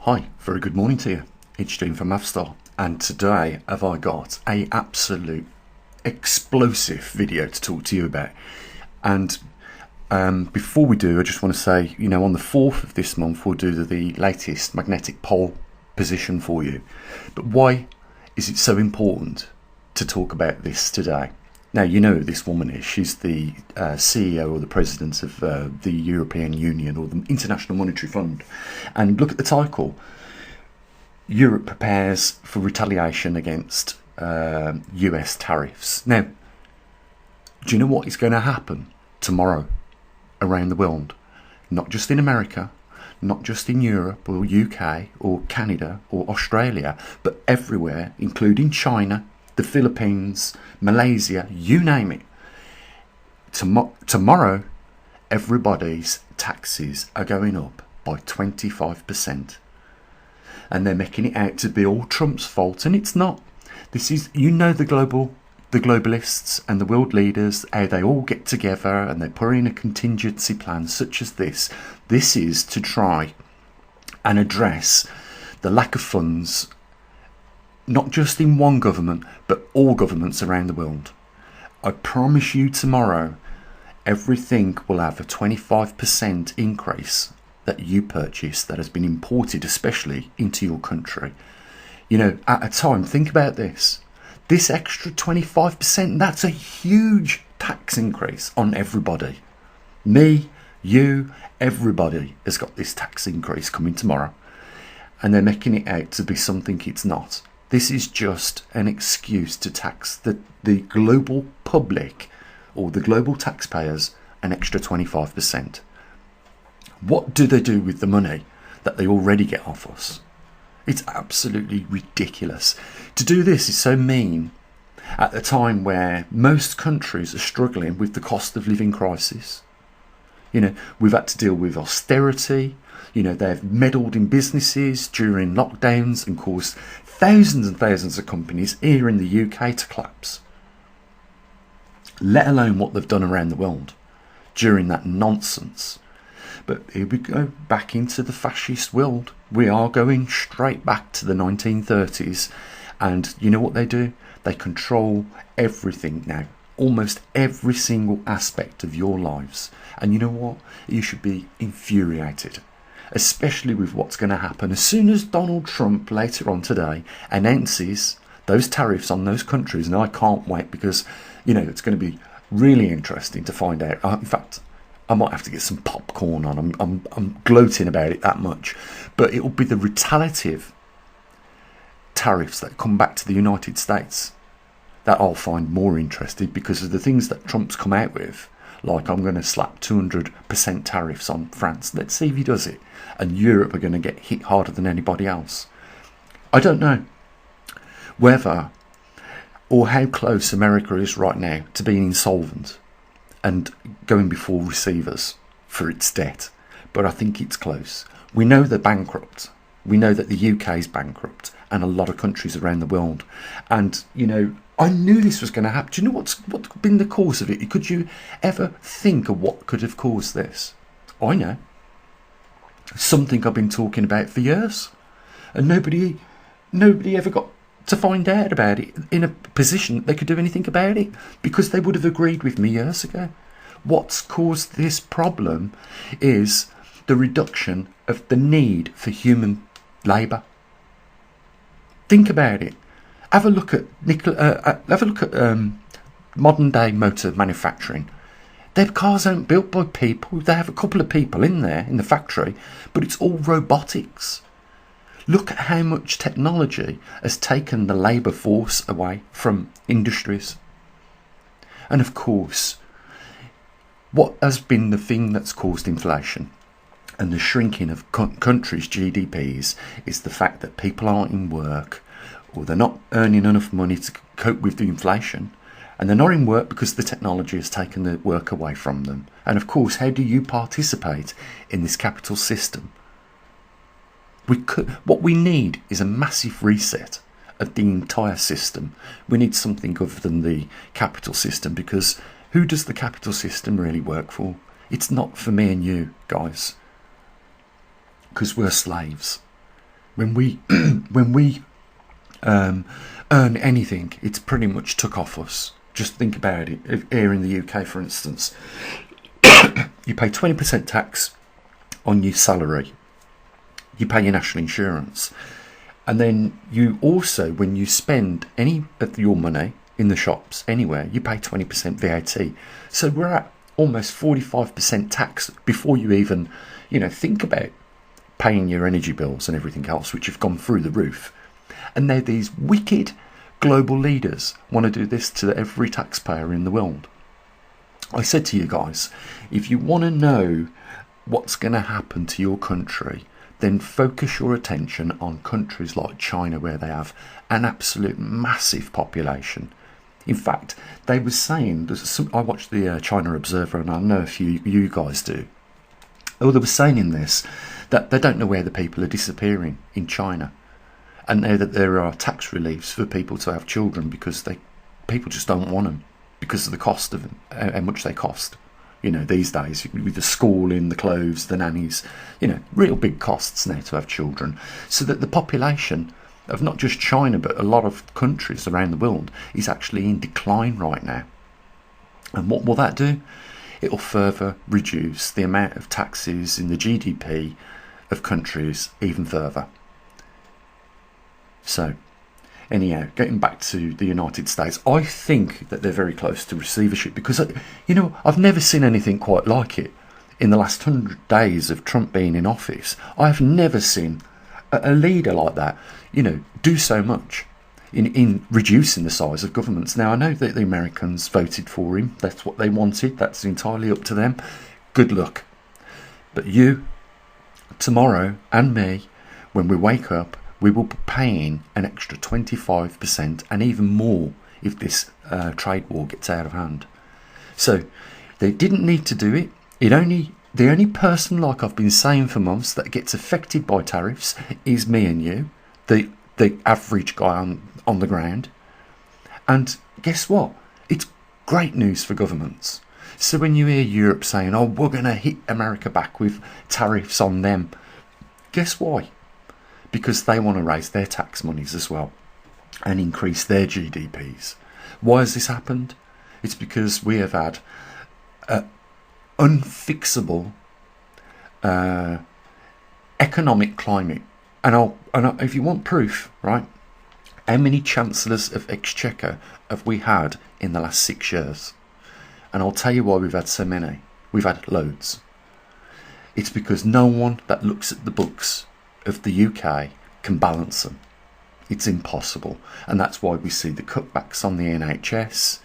Hi, very good morning to you. It's Dean from Mavstar, and today have I got a absolute explosive video to talk to you about. And before we do, I just want to say, on the 4th of this month, we'll do the latest magnetic pole position for you. But why is it so important to talk about this today? Now, you know who this woman is. She's the CEO or the president of the European Union or the International Monetary Fund. And look at the title. Europe prepares for retaliation against US tariffs. Now, do you know what is going to happen tomorrow around the world? Not just in America, not just in Europe or UK or Canada or Australia, but everywhere, including China, the Philippines, Malaysia, you name it. Tomorrow, everybody's taxes are going up by 25%. And they're making it out to be all Trump's fault, and it's not. This is, the globalists and the world leaders, how they all get together and they put in a contingency plan such as this. This is to try and address the lack of funds, not just in one government, but all governments around the world. I promise you tomorrow, everything will have a 25% increase that you purchase that has been imported, especially into your country. At a time, think about this. This extra 25%, that's a huge tax increase on everybody. Me, you, everybody has got this tax increase coming tomorrow. And they're making it out to be something it's not. This is just an excuse to tax the global public or the global taxpayers an extra 25%. What do they do with the money that they already get off us? It's absolutely ridiculous. To do this is so mean at the time where most countries are struggling with the cost of living crisis. We've had to deal with austerity. They've meddled in businesses during lockdowns and caused thousands and thousands of companies here in the UK to collapse. Let alone what they've done around the world during that nonsense. But here we go, back into the fascist world. We are going straight back to the 1930s. And you know what they do? They control everything now. Almost every single aspect of your lives. And you know what? You should be infuriated. Especially with what's going to happen as soon as Donald Trump later on today announces those tariffs on those countries. And I can't wait because, it's going to be really interesting to find out. In fact, I might have to get some popcorn on. I'm gloating about it that much. But it will be the retaliative tariffs that come back to the United States that I'll find more interesting because of the things that Trump's come out with. Like, I'm going to slap 200% tariffs on France. Let's see if he does it. And Europe are going to get hit harder than anybody else. I don't know whether or how close America is right now to being insolvent and going before receivers for its debt. But I think it's close. We know they're bankrupt. We know that the UK is bankrupt and a lot of countries around the world. And, I knew this was going to happen. Do you know what's been the cause of it? Could you ever think of what could have caused this? I know. Something I've been talking about for years. And nobody ever got to find out about it in a position that they could do anything about it because they would have agreed with me years ago. What's caused this problem is the reduction of the need for human labour. Think about it. Have a look at modern day motor manufacturing. Their cars aren't built by people. They have a couple of people in there in the factory, but it's all robotics. Look at how much technology has taken the labour force away from industries. And of course, what has been the thing that's caused inflation and the shrinking of countries' GDPs is the fact that people aren't in work or they're not earning enough money to cope with the inflation. And they're not in work because the technology has taken the work away from them. And of course, how do you participate in this capital system? What we need is a massive reset of the entire system. We need something other than the capital system because who does the capital system really work for? It's not for me and you, guys, because we're slaves. When we when we earn anything, it's pretty much took off us. Just think about it. Here in the UK, for instance, you pay 20% tax on your salary. You pay your national insurance. And then you also, when you spend any of your money in the shops, anywhere, you pay 20% VAT. So we're at almost 45% tax before you even, think about paying your energy bills and everything else, which have gone through the roof. And now these wicked global leaders want to do this to every taxpayer in the world. I said to you guys, if you want to know what's going to happen to your country, then focus your attention on countries like China, where they have an absolute massive population. In fact, they were saying, I watched the China Observer, and I know a few you guys do. Oh, they were saying in this that they don't know where the people are disappearing in China, and now that there are tax reliefs for people to have children because people just don't want them because of the cost of them, how much they cost. These days, with the schooling, the clothes, the nannies, real big costs now to have children. So that the population of not just China, but a lot of countries around the world is actually in decline right now. And what will that do? It will further reduce the amount of taxes in the GDP of countries even further. So, anyhow, getting back to the United States, I think that they're very close to receivership because, I've never seen anything quite like it. In the last 100 days of Trump being in office, I have never seen a leader like that, do so much in reducing the size of governments. Now, I know that the Americans voted for him. That's what they wanted. That's entirely up to them. Good luck. But you, tomorrow, and me, when we wake up, we will be paying an extra 25% and even more if this trade war gets out of hand. So they didn't need to do it. The only person, like I've been saying for months, that gets affected by tariffs is me and you, the average guy on the ground. And guess what? It's great news for governments. So when you hear Europe saying, oh, we're going to hit America back with tariffs on them, guess why? Because they want to raise their tax monies as well and increase their GDPs. Why has this happened? It's because we have had unfixable economic climate. And if you want proof, right, how many Chancellors of Exchequer have we had in the last 6 years? And I'll tell you why we've had so many. We've had loads. It's because no one that looks at the books of the UK can balance them. It's impossible. And that's why we see the cutbacks on the NHS.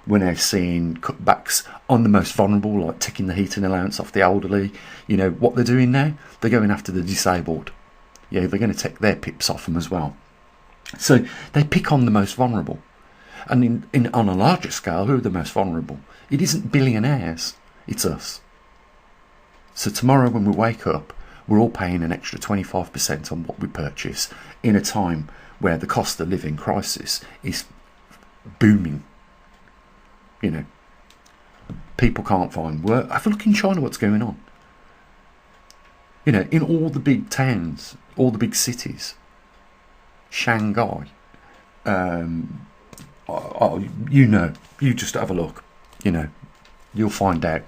We're now seeing cutbacks on the most vulnerable, like taking the heating allowance off the elderly. What they're doing now? They're going after the disabled. They're going to take their pips off them as well. So they pick on the most vulnerable. And on a larger scale, who are the most vulnerable? It isn't billionaires, it's us. So tomorrow when we wake up, we're all paying an extra 25% on what we purchase in a time where the cost of living crisis is booming. People can't find work. Have a look in China what's going on. In all the big towns, all the big cities, Shanghai, you just have a look. You'll find out.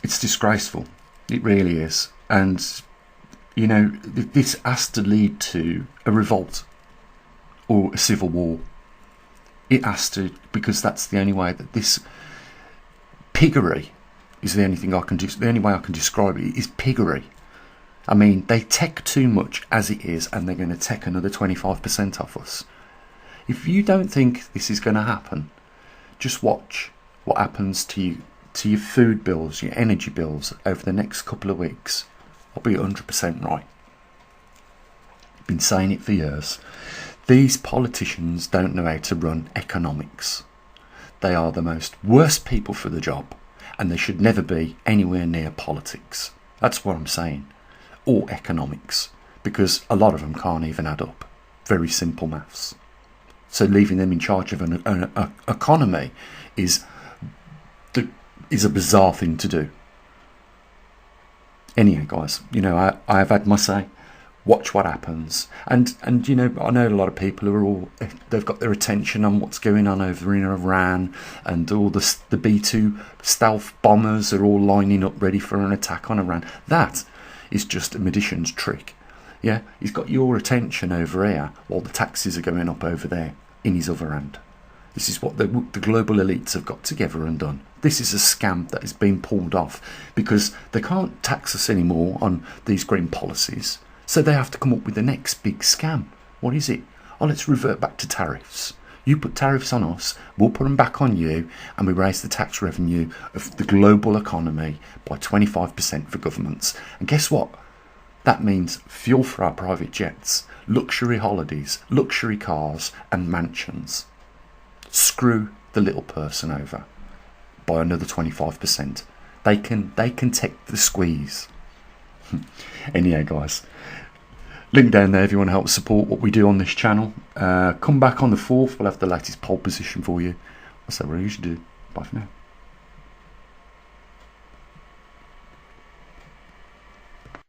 It's disgraceful. It really is. And, this has to lead to a revolt or a civil war. It has to, because that's the only way that this piggery is the only thing I can do. The only way I can describe it is piggery. I mean, they take too much as it is, and they're going to take another 25% off us. If you don't think this is going to happen, just watch what happens to your food bills, your energy bills over the next couple of weeks. I'll be 100% right. I've been saying it for years. These politicians don't know how to run economics. They are the most worst people for the job, and they should never be anywhere near politics. That's what I'm saying. Or economics, because a lot of them can't even add up. Very simple maths. So leaving them in charge of an economy is a bizarre thing to do. Anyway, guys, you know, I have had my say. Watch what happens, and you know, I know a lot of people who are all, they've got their attention on what's going on over in Iran, and all the B2 stealth bombers are all lining up ready for an attack on Iran. That is just a magician's trick. Yeah, he's got your attention over here while the taxes are going up over there in his other hand. This is what the global elites have got together and done. This is a scam that is being pulled off because they can't tax us anymore on these green policies. So they have to come up with the next big scam. What is it? Oh, let's revert back to tariffs. You put tariffs on us, we'll put them back on you, and we raise the tax revenue of the global economy by 25% for governments. And guess what? That means fuel for our private jets, luxury holidays, luxury cars, and mansions. Screw the little person over by another 25%. They can take the squeeze. Anyway, guys, link down there if you want to help support what we do on this channel. Come back on the 4th, we'll have the latest poll position for you. That's what we usually do. Bye for now.